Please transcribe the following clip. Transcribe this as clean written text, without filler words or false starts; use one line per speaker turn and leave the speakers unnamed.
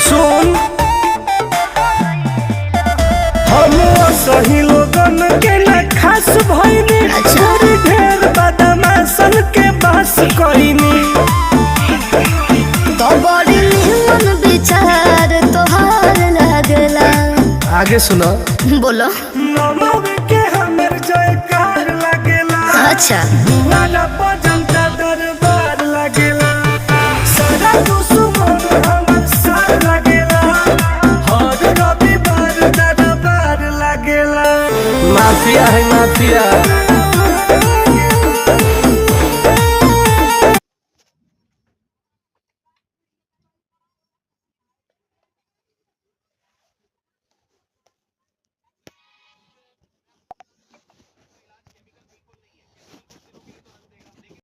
सुन हम सही लोगन के न खास भइनी छोरी ढेर बदमाशन के बस कइनी
तो बड़ी निमन विचार तोहार लागला।
आगे सुनो
बोलो।
नमव के हमर जयकार लागेला
अच्छा
वाला बजंता दरबार लागेला सारा दुश्मन हमर साथ लागेला हर रविवार दरबार लागेला माफिया है माफिया।